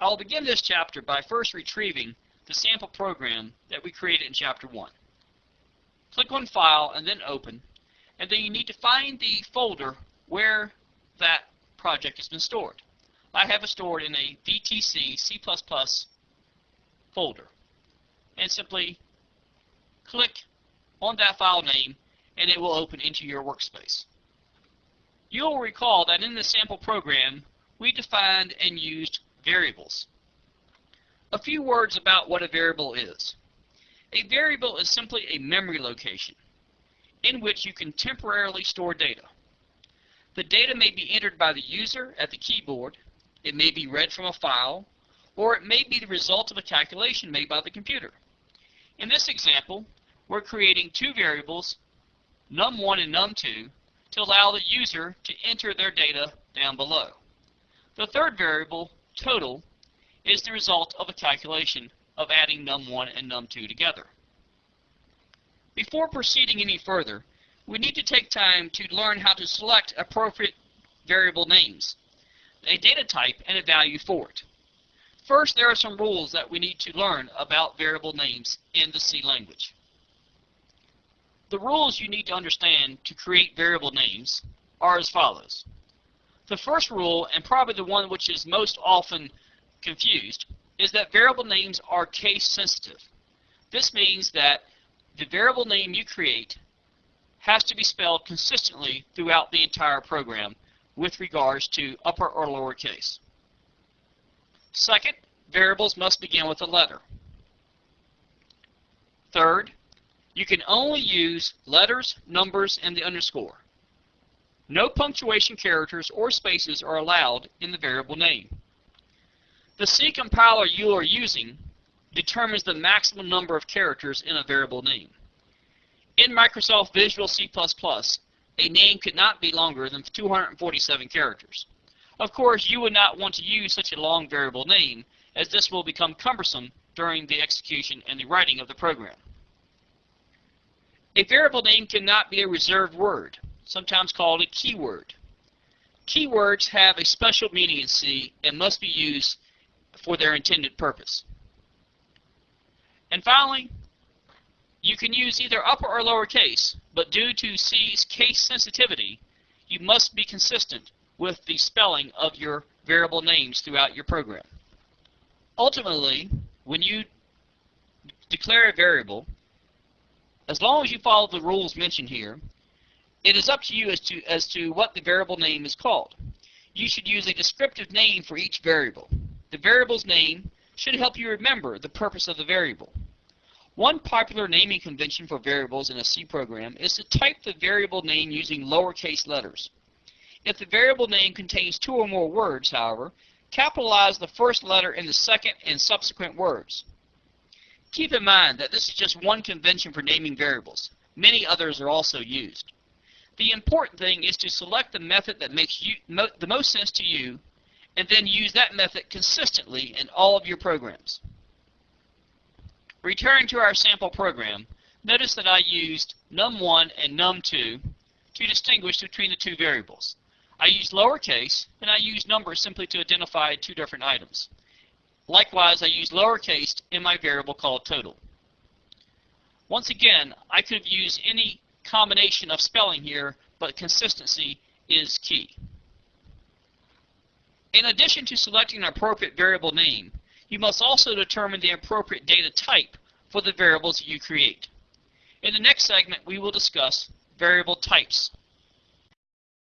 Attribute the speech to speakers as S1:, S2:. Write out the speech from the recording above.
S1: I'll begin this chapter by first retrieving the sample program that we created in Chapter 1. Click on File and then Open, and then you need to find the folder where that project has been stored. I have it stored in a VTC C++ folder, and simply click on that file name and it will open into your workspace. You'll recall that in the sample program we defined and used variables. A few words about what a variable is. A variable is simply a memory location in which you can temporarily store data. The data may be entered by the user at the keyboard, it may be read from a file, or it may be the result of a calculation made by the computer. In this example, we're creating two variables, num1 and num2, to allow the user to enter their data down below. The third variable, total, is the result of a calculation of adding num1 and num2 together. Before proceeding any further, we need to take time to learn how to select appropriate variable names, a data type, and a value for it. First, there are some rules that we need to learn about variable names in the C language. The rules you need to understand to create variable names are as follows. The first rule, and probably the one which is most often confused, is that variable names are case sensitive. This means that the variable name you create has to be spelled consistently throughout the entire program with regards to upper or lower case. Second, variables must begin with a letter. Third, you can only use letters, numbers, and the underscore. No punctuation characters or spaces are allowed in the variable name. The C compiler you are using determines the maximum number of characters in a variable name. In Microsoft Visual C++, a name could not be longer than 247 characters. Of course, you would not want to use such a long variable name, as this will become cumbersome during the execution and the writing of the program. A variable name cannot be a reserved word, sometimes called a keyword. Keywords have a special meaning in C and must be used for their intended purpose. And finally, you can use either upper or lower case, but due to C's case sensitivity, you must be consistent with the spelling of your variable names throughout your program. Ultimately, when you declare a variable, as long as you follow the rules mentioned here, it is up to you as to what the variable name is called. You should use a descriptive name for each variable. The variable's name should help you remember the purpose of the variable. One popular naming convention for variables in a C program is to type the variable name using lowercase letters. If the variable name contains two or more words, however, capitalize the first letter in the second and subsequent words. Keep in mind that this is just one convention for naming variables. Many others are also used. The important thing is to select the method that makes the most sense to you, and then use that method consistently in all of your programs. Returning to our sample program, notice that I used num1 and num2 to distinguish between the two variables. I used lowercase, and I used numbers simply to identify two different items. Likewise, I used lowercase in my variable called total. Once again, I could have used any combination of spelling here, but consistency is key. In addition to selecting an appropriate variable name, you must also determine the appropriate data type for the variables you create. In the next segment, we will discuss variable types.